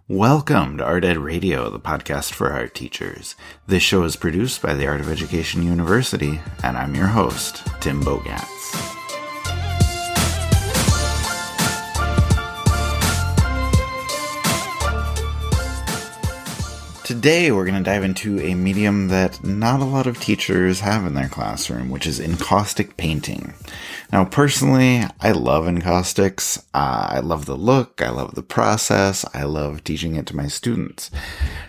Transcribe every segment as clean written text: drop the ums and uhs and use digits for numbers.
Welcome to Art Ed Radio, the podcast for art teachers. This show is produced by the Art of Education University, and I'm your host, Tim Bogatz. Today, we're going to dive into a medium that not a lot of teachers have in their classroom, which is encaustic painting. Now, personally, I love encaustics. I love the look. I love the process. I love teaching it to my students.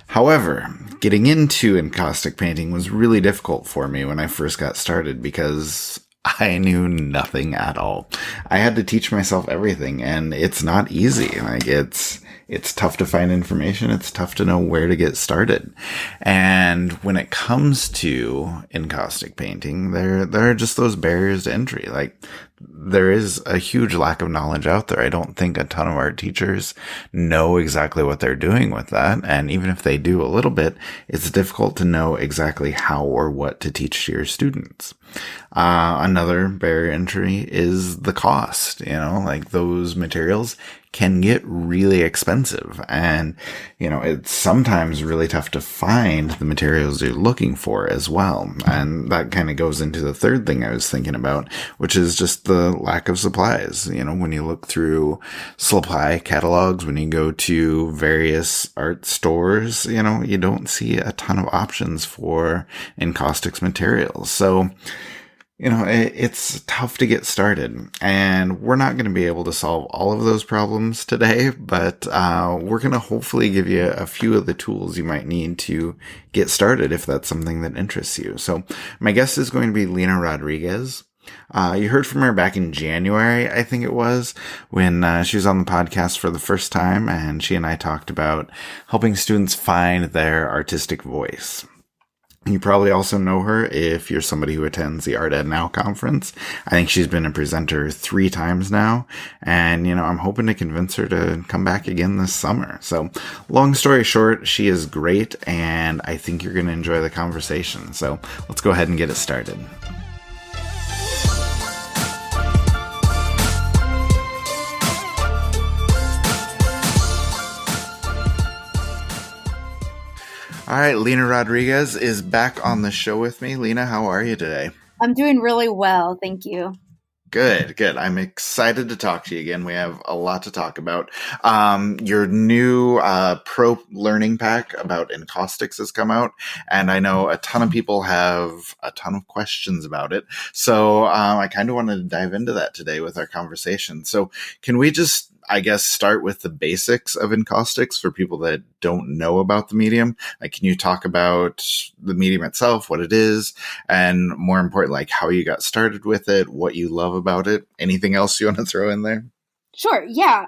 However, getting into encaustic painting was really difficult for me when I first got started because I knew nothing at all. I had to teach myself everything, and it's not easy. It's tough to find information. It's tough to know where to get started. And when it comes to encaustic painting, there are just those barriers to entry. There is a huge lack of knowledge out there. I don't think a ton of art teachers know exactly what they're doing with that. And even if they do a little bit, it's difficult to know exactly how or what to teach to your students. Another barrier to entry is the cost. Those materials can get really expensive, and it's sometimes really tough to find the materials you're looking for as well. And that kind of goes into the third thing I was thinking about, which is just the lack of supplies. When you look through supply catalogs, when you go to various art stores, you don't see a ton of options for encaustics materials. So it's tough to get started, and we're not going to be able to solve all of those problems today, but we're going to hopefully give you a few of the tools you might need to get started if that's something that interests you. So my guest is going to be Lena Rodriguez. You heard from her back in January, I think it was, when she was on the podcast for the first time, and she and I talked about helping students find their artistic voice. You probably also know her if you're somebody who attends the Art Ed Now conference. I think she's been a presenter 3 times now, and I'm hoping to convince her to come back again this summer. So long story short, she is great, and I think you're going to enjoy the conversation. So let's go ahead and get it started. All right, Lena Rodriguez is back on the show with me. Lena, how are you today? I'm doing really well, thank you. Good. I'm excited to talk to you again. We have a lot to talk about. Your new pro learning pack about encaustics has come out, and I know a ton of people have a ton of questions about it. So I kind of wanted to dive into that today with our conversation. So can we just, start with the basics of encaustics for people that don't know about the medium? Can you talk about the medium itself, what it is, and more importantly, how you got started with it, what you love about it? Anything else you want to throw in there? Sure. Yeah.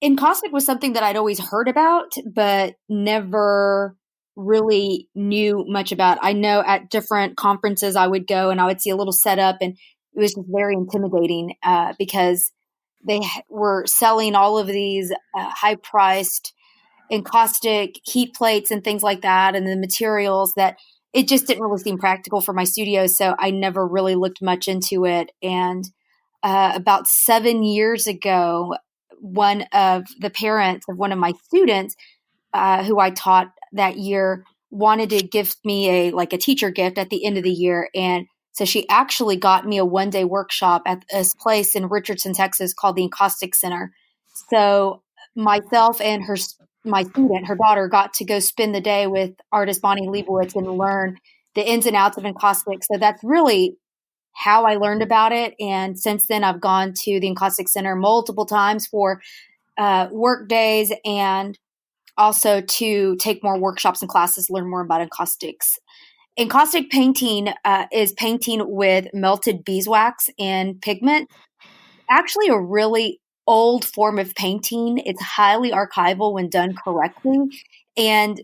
Encaustic was something that I'd always heard about, but never really knew much about. I know at different conferences I would go and I would see a little setup, and it was just very intimidating because they were selling all of these high-priced encaustic heat plates and things like that, and the materials that it just didn't really seem practical for my studio, so I never really looked much into it. And about 7 years ago, one of the parents of one of my students who I taught that year wanted to give me a teacher gift at the end of the year, and so she actually got me a one-day workshop at this place in Richardson, Texas called the Encaustic Center. So myself and my student, her daughter, got to go spend the day with artist Bonnie Leibowitz and learn the ins and outs of encaustic. So that's really how I learned about it. And since then, I've gone to the Encaustic Center multiple times for work days and also to take more workshops and classes, learn more about encaustics. Encaustic painting is painting with melted beeswax and pigment. Actually, a really old form of painting. It's highly archival when done correctly. And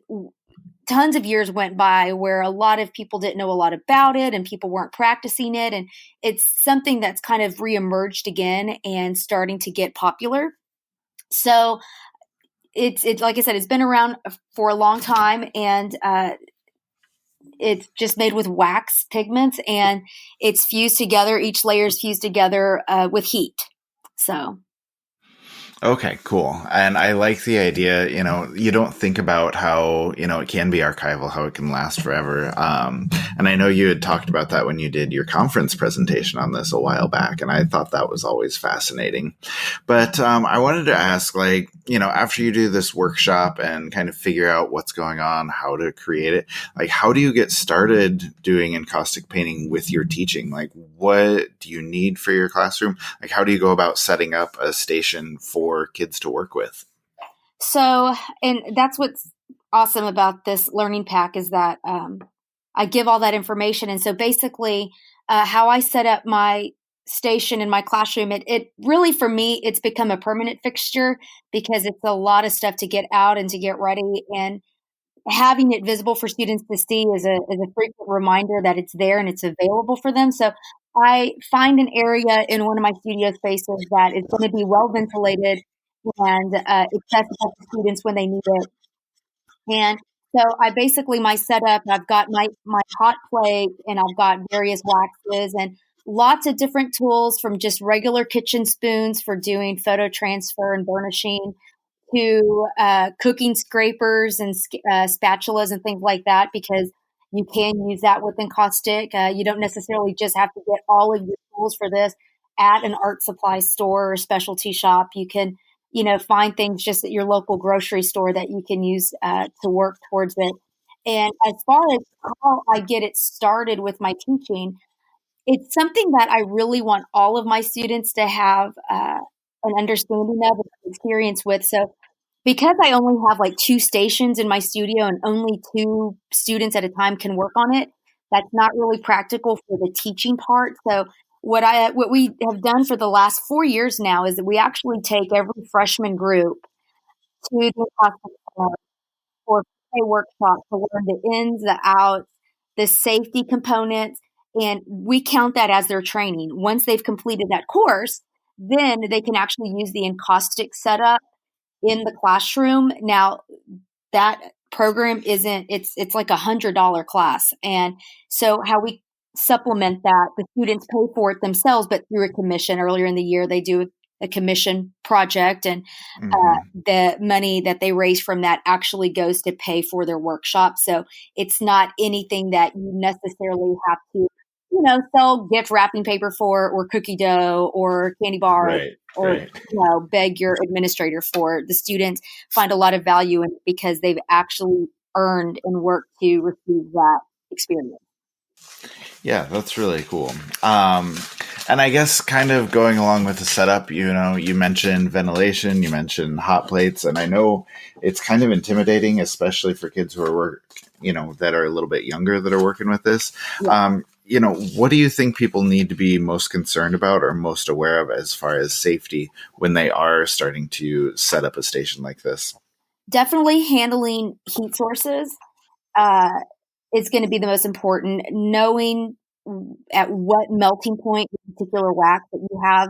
tons of years went by where a lot of people didn't know a lot about it and people weren't practicing it. And it's something that's kind of reemerged again and starting to get popular. So it's like I said, it's been around for a long time, and it's just made with wax pigments, and it's fused together. Each layer is fused together with heat. So Okay, cool. And I like the idea, you don't think about how, it can be archival, how it can last forever. And I know you had talked about that when you did your conference presentation on this a while back, and I thought that was always fascinating. But I wanted to ask, like, after you do this workshop and kind of figure out what's going on, how to create it, like, how do you get started doing encaustic painting with your teaching? Like, what do you need for your classroom? Like, how do you go about setting up a station for kids to work with? So, and that's what's awesome about this learning pack is that I give all that information. And so basically, how I set up my station in my classroom, it really, for me, it's become a permanent fixture because it's a lot of stuff to get out and to get ready. And having it visible for students to see is a frequent reminder that it's there and it's available for them. So I find an area in one of my studio spaces that is going to be well ventilated and accessible to students when they need it. And so I basically, my setup, I've got my hot plate and I've got various waxes and lots of different tools from just regular kitchen spoons for doing photo transfer and burnishing to cooking scrapers and spatulas and things like that, because you can use that with encaustic. You don't necessarily just have to get all of your tools for this at an art supply store or specialty shop. You can, find things just at your local grocery store that you can use to work towards it. And as far as how I get it started with my teaching, it's something that I really want all of my students to have an understanding of and experience with. So because I only have like 2 stations in my studio and only 2 students at a time can work on it, that's not really practical for the teaching part. So what we have done for the last 4 years now is that we actually take every freshman group to the classroom for a workshop to learn the ins, the outs, the safety components, and we count that as their training. Once they've completed that course, then they can actually use the encaustic setup in the classroom. Now that program it's like $100 class. And so how we supplement that, the students pay for it themselves, but through a commission. Earlier in the year, they do a commission project, and the money that they raise from that actually goes to pay for their workshop. So it's not anything that you necessarily have to, sell gift wrapping paper for, or cookie dough, or candy bars, Right, or right. beg your administrator for. The students find a lot of value in it because they've actually earned and worked to receive that experience. Yeah, that's really cool. And I guess kind of going along with the setup, you mentioned ventilation, you mentioned hot plates, and I know it's kind of intimidating, especially for kids who are that are a little bit younger that are working with this. Yeah. What do you think people need to be most concerned about or most aware of as far as safety when they are starting to set up a station like this? Definitely handling heat sources is going to be the most important. Knowing at what melting point the particular wax that you have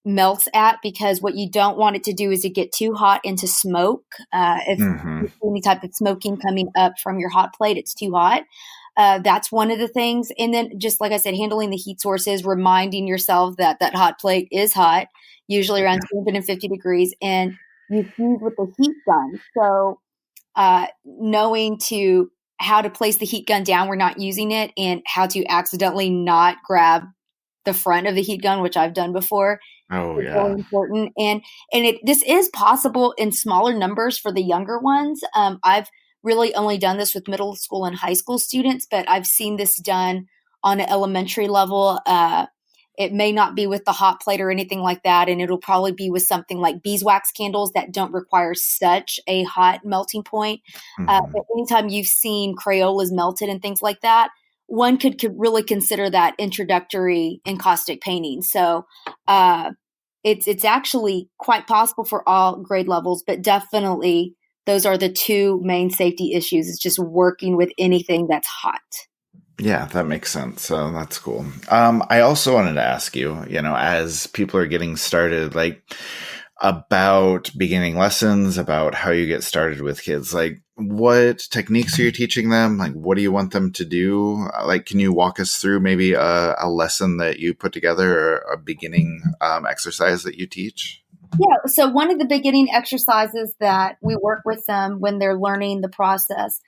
melts at, because what you don't want it to do is to get too hot and to smoke. If Mm-hmm. you see any type of smoking coming up from your hot plate, it's too hot. That's one of the things. And then, just like I said, handling the heat sources, reminding yourself that that hot plate is hot, usually around 250 degrees, and you fuse with the heat gun. So knowing to how to place the heat gun down, we're not using it, and how to accidentally not grab the front of the heat gun, which I've done before. Oh, It's really yeah. important. And this is possible in smaller numbers for the younger ones. I've really only done this with middle school and high school students, but I've seen this done on an elementary level. It may not be with the hot plate or anything like that, and it'll probably be with something like beeswax candles that don't require such a hot melting point. Mm-hmm. But anytime you've seen Crayolas melted and things like that, one could really consider that introductory encaustic painting. So it's actually quite possible for all grade levels, but definitely those are the 2 main safety issues. It's just working with anything that's hot. Yeah, that makes sense. So that's cool. I also wanted to ask you, as people are getting started, like about beginning lessons, about how you get started with kids, like what techniques are you teaching them? Like, what do you want them to do? Like, can you walk us through maybe a lesson that you put together or a beginning exercise that you teach? Yeah. So one of the beginning exercises that we work with them when they're learning the process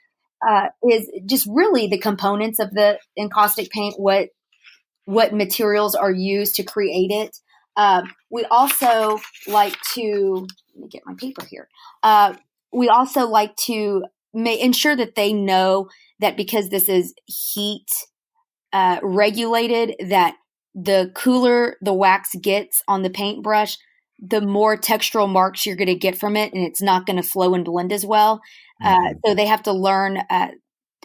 is just really the components of the encaustic paint, what materials are used to create it. We also like to, let me get my paper here. We also like to ensure that they know that because this is heat regulated, that the cooler the wax gets on the paintbrush, the more textural marks you're going to get from it, and it's not going to flow and blend as well. Hmm. So they have to learn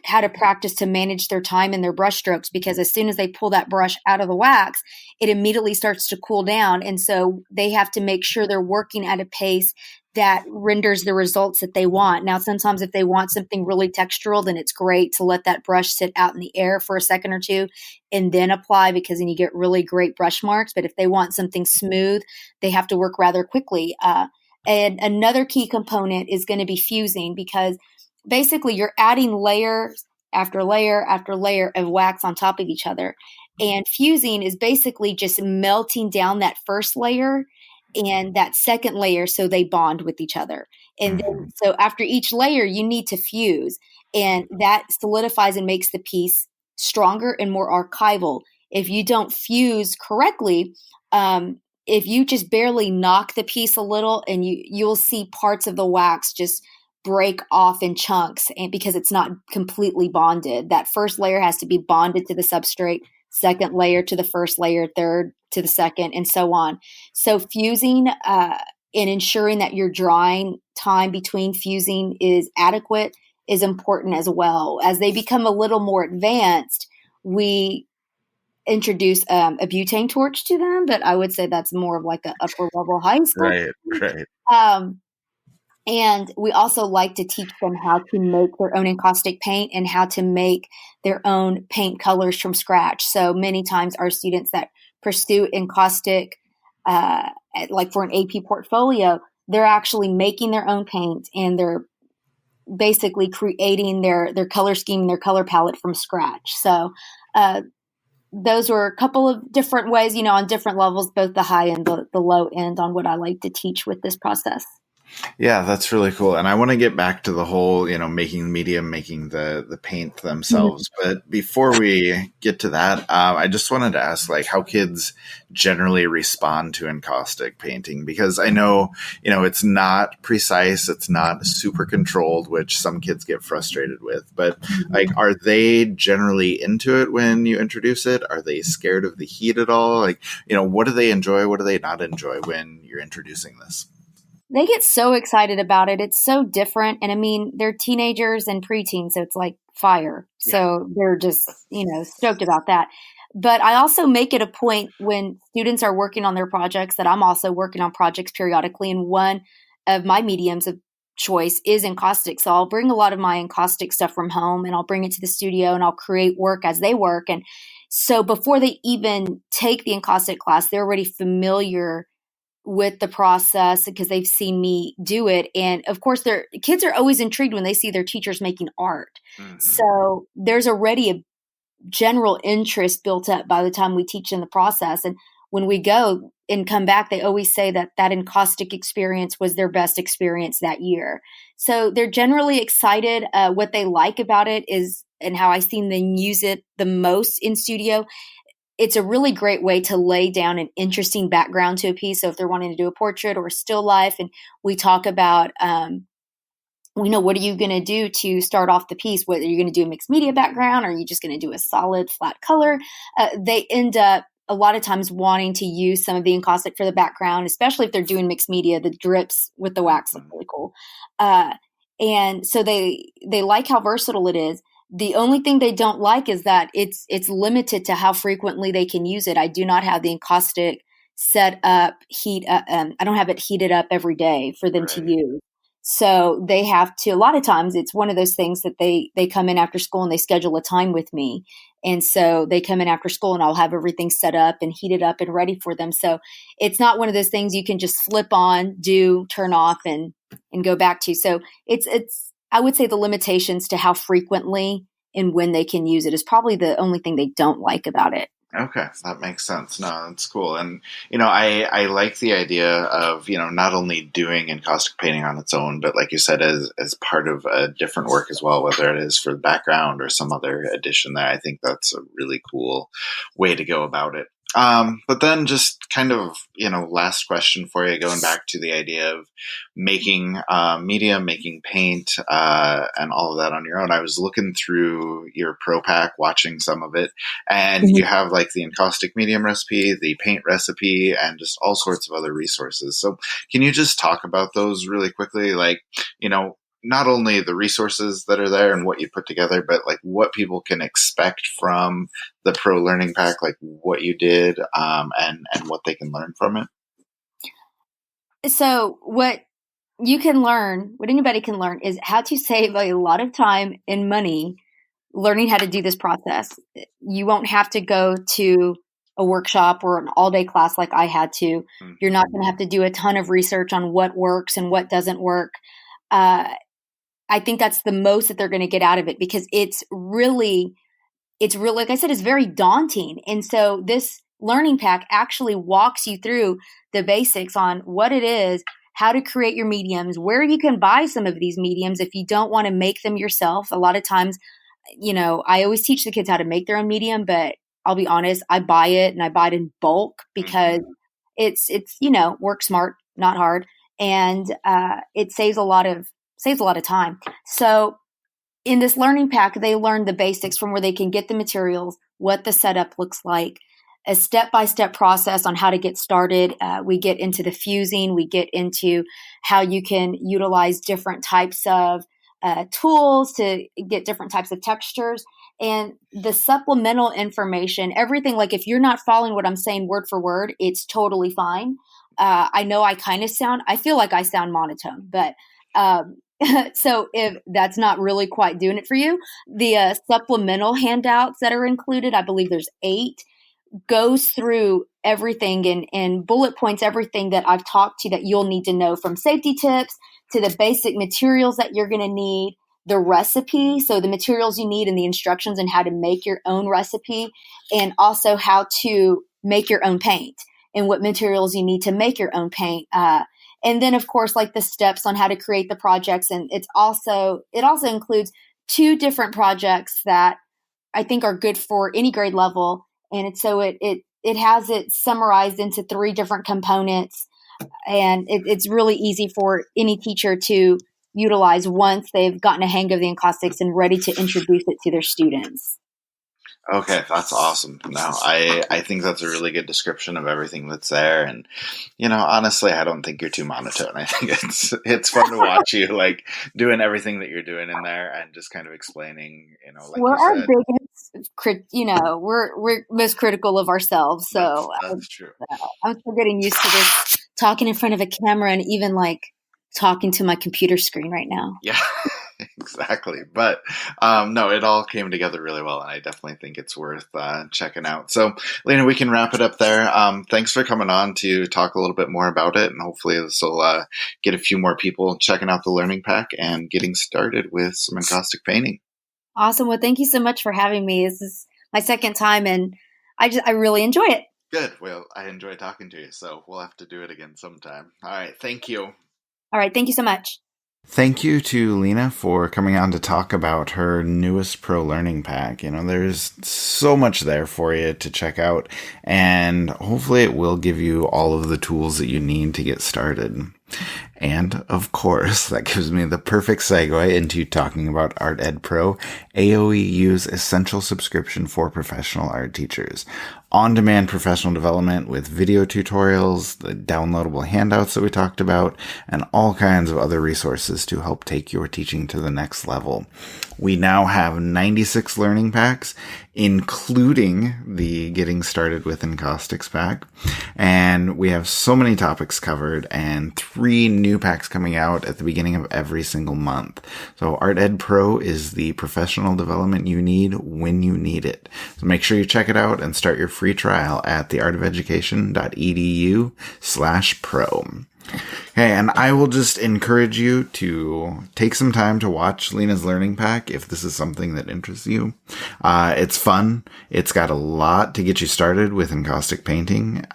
how to practice to manage their time and their brush strokes, because as soon as they pull that brush out of the wax, it immediately starts to cool down. And so they have to make sure they're working at a pace that renders the results that they want. Now, sometimes if they want something really textural, then it's great to let that brush sit out in the air for a second or two and then apply, because then you get really great brush marks. But if they want something smooth, they have to work rather quickly. And another key component is going to be fusing, because basically you're adding layers after layer after layer of wax on top of each other. And fusing is basically just melting down that first layer and that second layer so they bond with each other. And then, Hmm. so after each layer, you need to fuse, and that solidifies and makes the piece stronger and more archival. If you don't fuse correctly, if you just barely knock the piece a little, and you'll see parts of the wax just break off in chunks, and because it's not completely bonded. That first layer has to be bonded to the substrate, second layer to the first layer, third to the second, and so on. So fusing and ensuring that your drying time between fusing is adequate is important as well. As they become a little more advanced, we introduce a butane torch to them, but I would say that's more of like a upper level high school. Right, right. Um, and we also like to teach them how to make their own encaustic paint and how to make their own paint colors from scratch. So many times our students that pursue encaustic, uh, like for an AP portfolio, they're actually making their own paint, and they're basically creating their color scheme, their color palette from scratch. So those were a couple of different ways, on different levels, both the high and the low end, on what I like to teach with this process. Yeah, that's really cool. And I want to get back to the whole, making the medium, making the paint themselves. But before we get to that, I just wanted to ask, like, how kids generally respond to encaustic painting, because I know, it's not precise, it's not super controlled, which some kids get frustrated with. But like, are they generally into it when you introduce it? Are they scared of the heat at all? Like, what do they enjoy? What do they not enjoy when you're introducing this? They get so excited about it. It's so different. And I mean, they're teenagers and preteens, so it's like fire. Yeah. So they're just, stoked about that. But I also make it a point when students are working on their projects that I'm also working on projects periodically. And one of my mediums of choice is encaustic. So I'll bring a lot of my encaustic stuff from home, and I'll bring it to the studio, and I'll create work as they work. And so before they even take the encaustic class, they're already familiar with the process because they've seen me do it. And of course, their kids are always intrigued when they see their teachers making art. Hmm. So there's already a general interest built up by the time we teach in the process. And when we go and come back, they always say that that encaustic experience was their best experience that year. So they're generally excited. What they like about it is, and how I've seen them use it the most in studio, it's a really great way to lay down an interesting background to a piece. So if they're wanting to do a portrait or a still life, and we talk about, what are you going to do to start off the piece? Whether you're going to do a mixed media background, or are you just going to do a solid flat color? They end up a lot of times wanting to use some of the encaustic for the background, especially if they're doing mixed media. The drips with the wax look really cool. And so they like how versatile it is. The only thing they don't like is that it's limited to how frequently they can use it. I do not have the encaustic set up, I don't have it heated up every day for them to Right. use. So they have to, a lot of times it's one of those things that they come in after school and they schedule a time with me. And so they come in after school and I'll have everything set up and heated up and ready for them. So it's not one of those things you can just flip on, do, turn off and go back to. So it's I would say the limitations to how frequently and when they can use it is probably the only thing they don't like about it. Okay, that makes sense. No, that's cool. And, I like the idea of, not only doing encaustic painting on its own, but like you said, as part of a different work as well, whether it is for the background or some other addition there. I think that's a really cool way to go about it. But then just kind of, last question for you, going back to the idea of making media, making paint, and all of that on your own. I was looking through your Pro Pack, watching some of it, and you have like the encaustic medium recipe, the paint recipe, and just all sorts of other resources. So can you just talk about those really quickly? Like, not only the resources that are there and what you put together, but like what people can expect from the Pro Learning Pack, like what you did, and what they can learn from it. So what anybody can learn is how to save a lot of time and money learning how to do this process. You won't have to go to a workshop or an all-day class like I had to. Mm-hmm. You're not going to have to do a ton of research on what works and what doesn't work. I think that's the most that they're going to get out of it, because it's really, like I said, it's very daunting. And so this learning pack actually walks you through the basics on what it is, how to create your mediums, where you can buy some of these mediums if you don't want to make them yourself. A lot of times, I always teach the kids how to make their own medium, but I'll be honest, I buy it, and I buy it in bulk because it's work smart, not hard. And it saves a lot of time. So in this learning pack, they learn the basics from where they can get the materials, what the setup looks like, a step-by-step process on how to get started. We get into the fusing. We get into how you can utilize different types of tools to get different types of textures, and the supplemental information, everything. Like if you're not following what I'm saying word for word, it's totally fine. I know I feel like I sound monotone, but so if that's not really quite doing it for you, the supplemental handouts that are included, I believe there's 8, goes through everything and bullet points everything that I've talked to that you'll need to know, from safety tips to the basic materials that you're going to need, the recipe, so the materials you need and the instructions on how to make your own recipe, and also how to make your own paint and what materials you need to make your own paint. And then, of course, like the steps on how to create the projects. And it also includes 2 different projects that I think are good for any grade level. And it has it summarized into 3 different components. And it's really easy for any teacher to utilize once they've gotten a hang of the encaustics and ready to introduce it to their students. Okay, that's awesome. No, I think that's a really good description of everything that's there. And, honestly, I don't think you're too monotone. I think it's fun to watch you like doing everything that you're doing in there and just kind of explaining, like we're you said. We're most critical of ourselves. So that's true. I'm still getting used to this, talking in front of a camera and even like talking to my computer screen right now. Yeah. Exactly. But no, it all came together really well, and I definitely think it's worth checking out. So, Lena, we can wrap it up there. Thanks for coming on to talk a little bit more about it, and hopefully this will get a few more people checking out the Learning Pack and getting started with some encaustic painting. Awesome. Well, thank you so much for having me. This is my second time, and I really enjoy it. Good. Well, I enjoy talking to you, so we'll have to do it again sometime. All right. Thank you. All right. Thank you so much. Thank you to Lena for coming on to talk about her newest Pro Learning Pack. There's so much there for you to check out, and hopefully it will give you all of the tools that you need to get started. And, of course, that gives me the perfect segue into talking about Art Ed Pro, AOEU's essential subscription for professional art teachers. On-demand professional development with video tutorials, the downloadable handouts that we talked about, and all kinds of other resources to help take your teaching to the next level. We now have 96 learning packs, including the Getting Started with Encaustics pack. And we have so many topics covered and 3 new packs coming out at the beginning of every single month. So Art Ed Pro is the professional development you need when you need it. So make sure you check it out and start your free trial at theartofeducation.edu/pro. Okay, and I will just encourage you to take some time to watch Lena's Learning Pack if this is something that interests you. It's fun. It's got a lot to get you started with encaustic painting.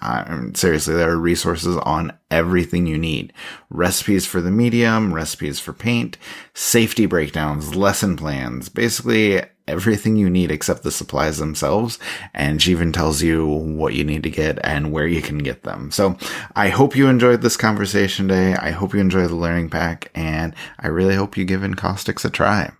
Seriously, there are resources on everything you need. Recipes for the medium, recipes for paint, safety breakdowns, lesson plans, basically everything you need except the supplies themselves. And she even tells you what you need to get and where you can get them. So I hope you enjoyed this conversation today. I hope you enjoy the Learning Pack, and I really hope you give Encaustics a try.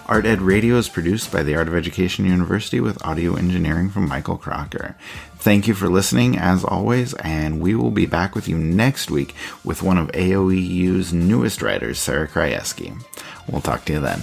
Art Ed Radio is produced by the Art of Education University with audio engineering from Michael Crocker. Thank you for listening, as always, and we will be back with you next week with one of AOEU's newest writers, Sarah Krajewski. We'll talk to you then.